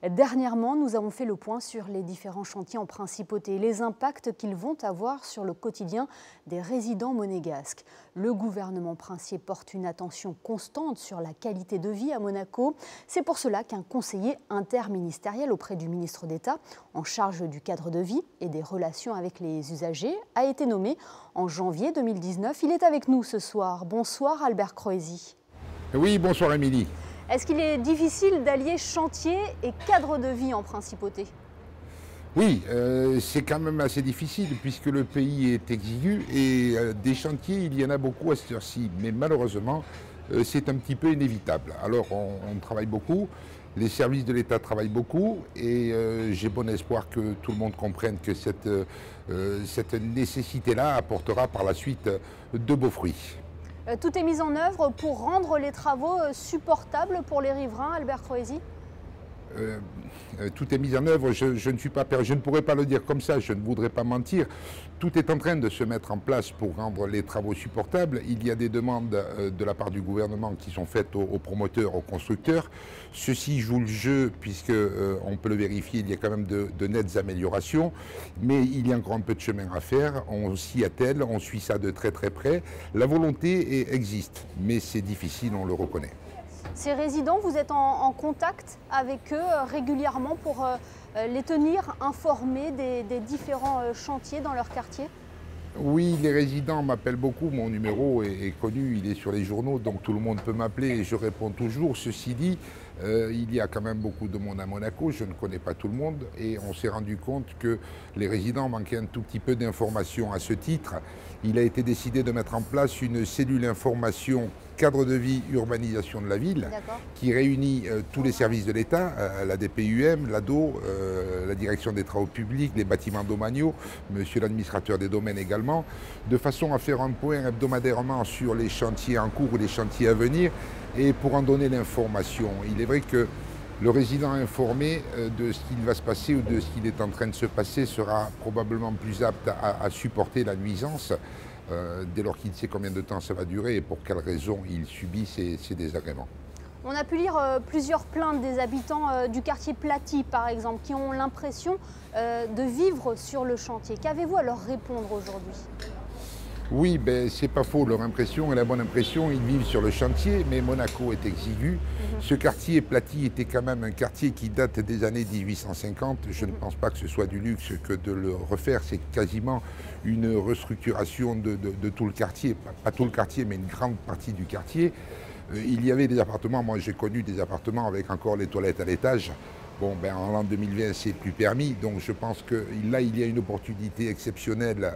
Dernièrement, nous avons fait le point sur les différents chantiers en principauté et les impacts qu'ils vont avoir sur le quotidien des résidents monégasques. Le gouvernement princier porte une attention constante sur la qualité de vie à Monaco. C'est pour cela qu'un conseiller interministériel auprès du ministre d'État en charge du cadre de vie et des relations avec les usagers a été nommé en janvier 2019. Il est avec nous ce soir. Bonsoir Albert Croesi. Oui, bonsoir Émilie. Est-ce qu'il est difficile d'allier chantier et cadre de vie en principauté? Oui, c'est quand même assez difficile puisque le pays est exigu et des chantiers, il y en a beaucoup à cette heure-ci. Mais malheureusement, c'est un petit peu inévitable. Alors on travaille beaucoup, les services de l'État travaillent beaucoup et j'ai bon espoir que tout le monde comprenne que cette nécessité-là apportera par la suite de beaux fruits. Tout est mis en œuvre pour rendre les travaux supportables pour les riverains, Albert Croesi? Tout est mis en œuvre, je ne pourrais pas le dire comme ça, je ne voudrais pas mentir. Tout est en train de se mettre en place pour rendre les travaux supportables. Il y a des demandes de la part du gouvernement qui sont faites aux promoteurs, aux constructeurs. Ceux-ci jouent le jeu puisque on peut le vérifier, il y a quand même de nettes améliorations. Mais il y a encore un peu de chemin à faire, on s'y attelle, on suit ça de très très près. La volonté existe, mais c'est difficile, on le reconnaît. Ces résidents, vous êtes en contact avec eux régulièrement pour les tenir informés des différents chantiers dans leur quartier? Oui, les résidents m'appellent beaucoup, mon numéro est connu, il est sur les journaux, donc tout le monde peut m'appeler et je réponds toujours. Ceci dit, il y a quand même beaucoup de monde à Monaco, je ne connais pas tout le monde et on s'est rendu compte que les résidents manquaient un tout petit peu d'informations à ce titre. Il a été décidé de mettre en place une cellule information cadre de vie, urbanisation de la ville, qui réunit tous les services de l'État, la DPUM, l'ADO, la direction des travaux publics, les bâtiments domaniaux, monsieur l'administrateur des domaines également, de façon à faire un point hebdomadairement sur les chantiers en cours ou les chantiers à venir et pour en donner l'information. Il est vrai que le résident informé de ce qu'il va se passer ou de ce qu'il est en train de se passer sera probablement plus apte à supporter la nuisance dès lors qu'il sait combien de temps ça va durer et pour quelles raisons il subit ces désagréments. On a pu lire plusieurs plaintes des habitants du quartier Platy, par exemple, qui ont l'impression de vivre sur le chantier. Qu'avez-vous à leur répondre aujourd'hui? Oui, c'est pas faux, leur impression est la bonne impression, ils vivent sur le chantier, mais Monaco est exigu. Ce quartier Platy était quand même un quartier qui date des années 1850. Je ne pense pas que ce soit du luxe que de le refaire, c'est quasiment une restructuration de tout le quartier, pas tout le quartier, mais une grande partie du quartier. Il y avait des appartements, moi j'ai connu des appartements avec encore les toilettes à l'étage. Bon, en l'an 2020, c'est plus permis, donc je pense que là, il y a une opportunité exceptionnelle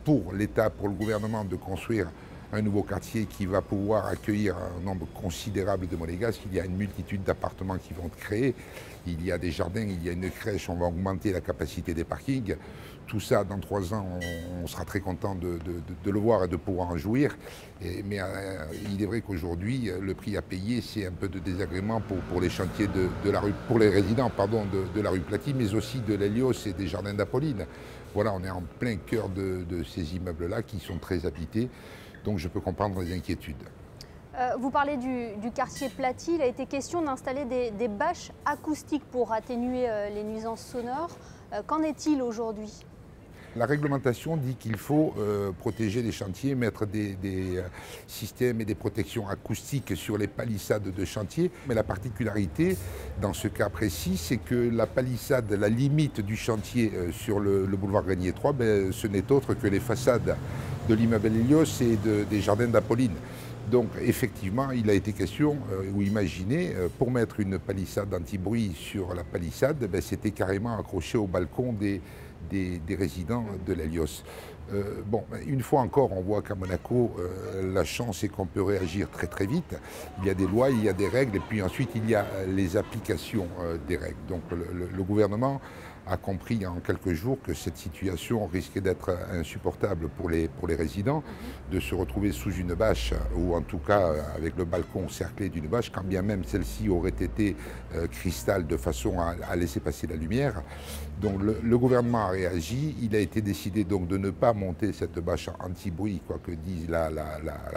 pour l'État, pour le gouvernement de construire un nouveau quartier qui va pouvoir accueillir un nombre considérable de Monégasques. Il y a une multitude d'appartements qui vont être créés. Il y a des jardins, il y a une crèche, on va augmenter la capacité des parkings. Tout ça, dans 3 ans, on sera très content de le voir et de pouvoir en jouir. Mais il est vrai qu'aujourd'hui, le prix à payer, c'est un peu de désagrément pour les chantiers de la rue, pour les résidents de la rue Platy, mais aussi de l'Hélios et des jardins d'Apolline. Voilà, on est en plein cœur de ces immeubles-là qui sont très habités, donc je peux comprendre les inquiétudes. Vous parlez du quartier Platy, il a été question d'installer des bâches acoustiques pour atténuer les nuisances sonores. Qu'en est-il aujourd'hui? La réglementation dit qu'il faut protéger les chantiers, mettre des systèmes et des protections acoustiques sur les palissades de chantier. Mais la particularité, dans ce cas précis, c'est que la palissade, la limite du chantier sur le boulevard Grenier 3, ce n'est autre que les façades de l'immeuble Hélios et des jardins d'Apolline. Donc effectivement, il a été question ou imaginé, pour mettre une palissade anti-bruit sur la palissade, c'était carrément accroché au balcon des résidents de l'Hélios. Une fois encore, on voit qu'à Monaco, la chance c'est qu'on peut réagir très très vite. Il y a des lois, il y a des règles, et puis ensuite il y a les applications des règles. Donc le gouvernement a compris en quelques jours que cette situation risquait d'être insupportable pour les résidents, de se retrouver sous une bâche, ou en tout cas avec le balcon cerclé d'une bâche, quand bien même celle-ci aurait été cristal de façon à laisser passer la lumière. Donc le gouvernement a réagi, il a été décidé donc de ne pas monter cette bâche anti-bruit, quoi que dise la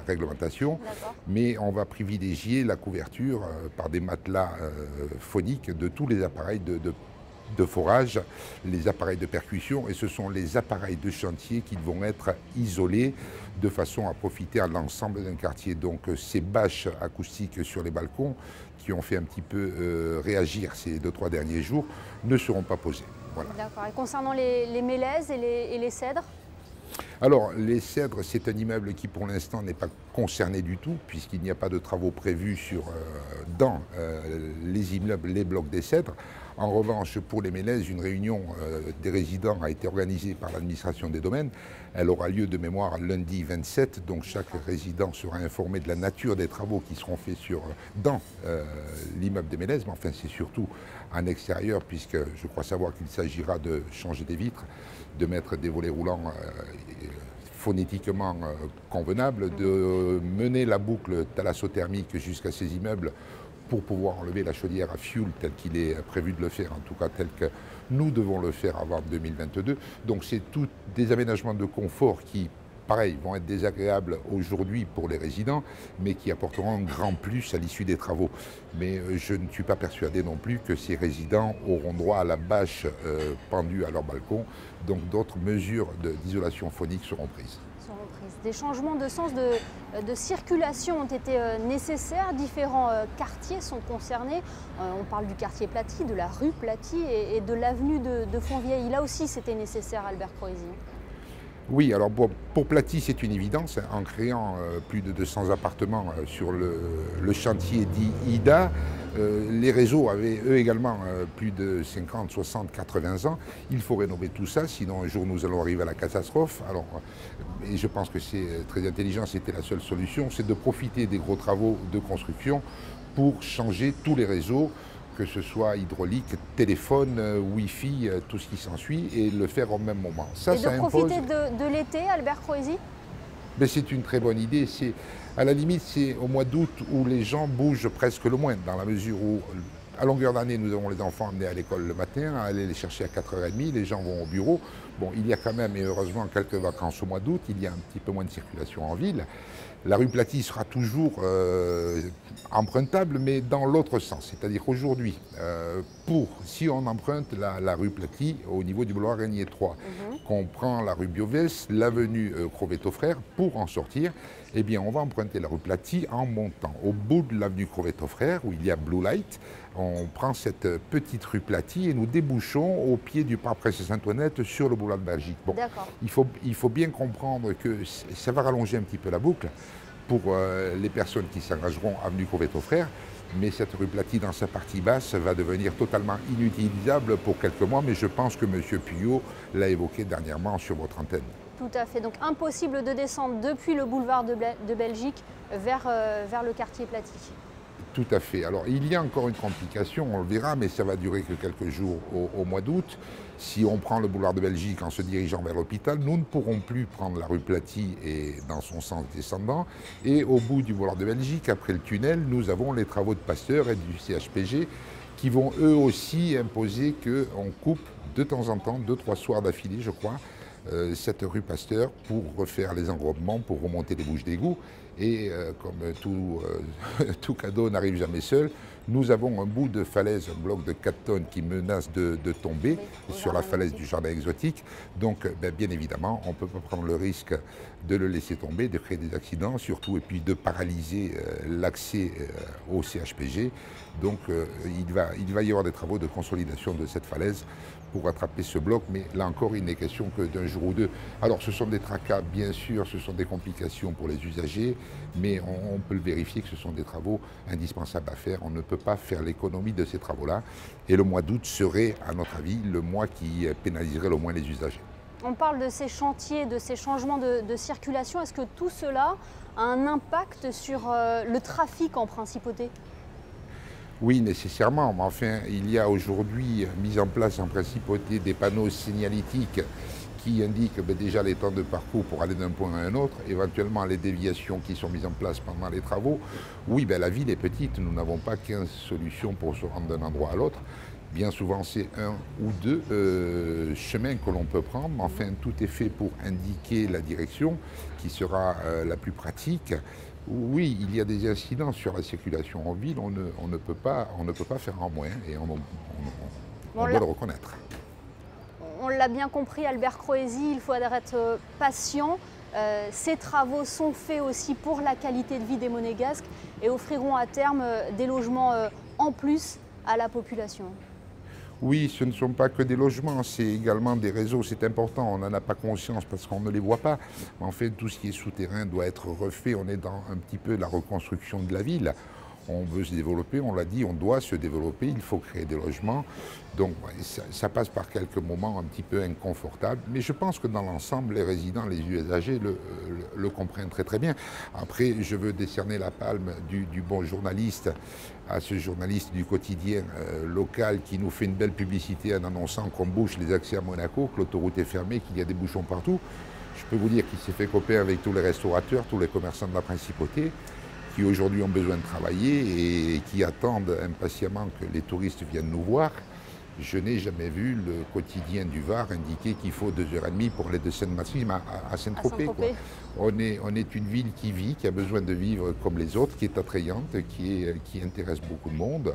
réglementation, mais on va privilégier la couverture par des matelas phoniques de tous les appareils de forage, les appareils de percussion, et ce sont les appareils de chantier qui vont être isolés de façon à profiter à l'ensemble d'un quartier. Donc ces bâches acoustiques sur les balcons qui ont fait un petit peu réagir ces 2-3 derniers jours ne seront pas posées. Voilà. D'accord. Et concernant les mélèzes et les cèdres? Alors, les Cèdres, c'est un immeuble qui pour l'instant n'est pas concerné du tout, puisqu'il n'y a pas de travaux prévus dans les immeubles, les blocs des Cèdres. En revanche, pour les Mélèzes, une réunion des résidents a été organisée par l'administration des domaines. Elle aura lieu de mémoire lundi 27, donc chaque résident sera informé de la nature des travaux qui seront faits dans l'immeuble des Mélèzes, mais enfin c'est surtout en extérieur, puisque je crois savoir qu'il s'agira de changer des vitres, de mettre des volets roulants phonétiquement convenables, de mener la boucle thalassothermique jusqu'à ces immeubles pour pouvoir enlever la chaudière à fioul tel qu'il est prévu de le faire, en tout cas tel que nous devons le faire avant 2022. Donc c'est tous des aménagements de confort qui, pareil, vont être désagréables aujourd'hui pour les résidents, mais qui apporteront un grand plus à l'issue des travaux. Mais je ne suis pas persuadé non plus que ces résidents auront droit à la bâche pendue à leur balcon, donc d'autres mesures d'isolation phonique seront prises. Des changements de sens de circulation ont été nécessaires. Différents quartiers sont concernés. On parle du quartier Platy, de la rue Platy et de l'avenue de Fontvieille. Là aussi, c'était nécessaire, Albert Croisi. Oui, alors pour Platy, c'est une évidence. En créant plus de 200 appartements sur le chantier dit IDA, les réseaux avaient eux également plus de 50, 60, 80 ans. Il faut rénover tout ça, sinon un jour nous allons arriver à la catastrophe. Alors, et je pense que c'est très intelligent, c'était la seule solution, c'est de profiter des gros travaux de construction pour changer tous les réseaux, que ce soit hydraulique, téléphone, Wi-Fi, tout ce qui s'ensuit, et le faire au même moment. Ça, ça profiter de l'été, Albert Croisi? C'est une très bonne idée. À la limite, c'est au mois d'août où les gens bougent presque le moins, dans la mesure où, à longueur d'année, nous avons les enfants amenés à l'école le matin, à aller les chercher à 4h30, les gens vont au bureau. Bon, il y a quand même, et heureusement, quelques vacances au mois d'août, il y a un petit peu moins de circulation en ville. La rue Platy sera toujours empruntable, mais dans l'autre sens. C'est-à-dire qu'aujourd'hui, si on emprunte la rue Platy au niveau du boulevard Régnier 3, qu'on prend la rue Biovès, l'avenue Crevetto-Frères, pour en sortir, eh bien, on va emprunter la rue Platy en montant au bout de l'avenue Crevetto-Frères, où il y a Blue Light. On prend cette petite rue Platy et nous débouchons au pied du parc Princesse Antoinette sur le boulevard de Belgique. Bon, il faut bien comprendre que ça va rallonger un petit peu la boucle pour les personnes qui s'engageront avenue Crevetto-Frères, mais cette rue Platy dans sa partie basse va devenir totalement inutilisable pour quelques mois, mais je pense que M. Puyot l'a évoqué dernièrement sur votre antenne. Tout à fait, donc impossible de descendre depuis le boulevard de Belgique vers le quartier Platy. Tout à fait. Alors, il y a encore une complication, on le verra, mais ça va durer que quelques jours au mois d'août. Si on prend le boulevard de Belgique en se dirigeant vers l'hôpital, nous ne pourrons plus prendre la rue Platy et dans son sens descendant. Et au bout du boulevard de Belgique, après le tunnel, nous avons les travaux de Pasteur et du CHPG qui vont eux aussi imposer qu'on coupe de temps en temps, 2-3 soirs d'affilée, je crois, cette rue Pasteur pour refaire les enrobements, pour remonter les bouches d'égout. Et comme tout cadeau n'arrive jamais seul, nous avons un bout de falaise, un bloc de 4 tonnes qui menace de tomber sur la falaise du jardin exotique. Donc, bien évidemment, on ne peut pas prendre le risque de le laisser tomber, de créer des accidents, surtout, et puis de paralyser l'accès au CHPG. Donc, il va y avoir des travaux de consolidation de cette falaise pour attraper ce bloc, mais là encore, il n'est question que d'un jour ou deux. Alors, ce sont des tracas, bien sûr, ce sont des complications pour les usagers, mais on peut le vérifier que ce sont des travaux indispensables à faire. On ne peut pas faire l'économie de ces travaux-là. Et le mois d'août serait, à notre avis, le mois qui pénaliserait le moins les usagers. On parle de ces chantiers, de ces changements de circulation. Est-ce que tout cela a un impact sur le trafic en principauté ? Oui, nécessairement, mais enfin, il y a aujourd'hui mis en place en principauté des panneaux signalétiques qui indiquent déjà les temps de parcours pour aller d'un point à un autre, éventuellement les déviations qui sont mises en place pendant les travaux. Oui, la ville est petite, nous n'avons pas 15 solutions pour se rendre d'un endroit à l'autre. Bien souvent, c'est un ou deux chemins que l'on peut prendre. Enfin, tout est fait pour indiquer la direction qui sera la plus pratique. Oui, il y a des incidents sur la circulation en ville, on ne peut pas faire en moins et on doit le reconnaître. On l'a bien compris, Albert Croesi, il faut être patient. Ces travaux sont faits aussi pour la qualité de vie des Monégasques et offriront à terme des logements en plus à la population. Oui, ce ne sont pas que des logements, c'est également des réseaux, c'est important, on n'en a pas conscience parce qu'on ne les voit pas. En fait, tout ce qui est souterrain doit être refait, on est dans un petit peu la reconstruction de la ville. On veut se développer, on l'a dit, on doit se développer, il faut créer des logements. Donc ça passe par quelques moments un petit peu inconfortables, mais je pense que dans l'ensemble, les résidents, les usagers le comprennent très très bien. Après, je veux décerner la palme du bon journaliste à ce journaliste du quotidien local qui nous fait une belle publicité en annonçant qu'on bouche les accès à Monaco, que l'autoroute est fermée, qu'il y a des bouchons partout. Je peux vous dire qu'il s'est fait copain avec tous les restaurateurs, tous les commerçants de la principauté, qui aujourd'hui ont besoin de travailler et qui attendent impatiemment que les touristes viennent nous voir. Je n'ai jamais vu le quotidien du Var indiquer qu'il faut 2h30 pour aller de Sainte-Maxime à Saint-Tropez. On est une ville qui vit, qui a besoin de vivre comme les autres, qui est attrayante, qui intéresse beaucoup de monde.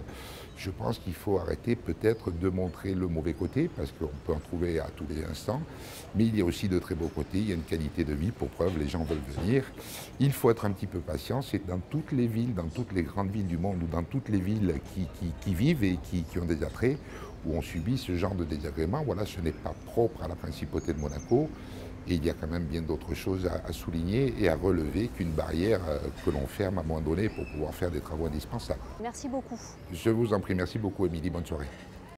Je pense qu'il faut arrêter peut-être de montrer le mauvais côté, parce qu'on peut en trouver à tous les instants. Mais il y a aussi de très beaux côtés, il y a une qualité de vie, pour preuve, les gens veulent venir. Il faut être un petit peu patient, c'est dans toutes les villes, dans toutes les grandes villes du monde, ou dans toutes les villes qui vivent et qui ont des attraits, où on subit ce genre de désagréments. Voilà, ce n'est pas propre à la principauté de Monaco. Et il y a quand même bien d'autres choses à souligner et à relever qu'une barrière que l'on ferme à un moment donné pour pouvoir faire des travaux indispensables. Merci beaucoup. Je vous en prie, merci beaucoup Émilie, bonne soirée.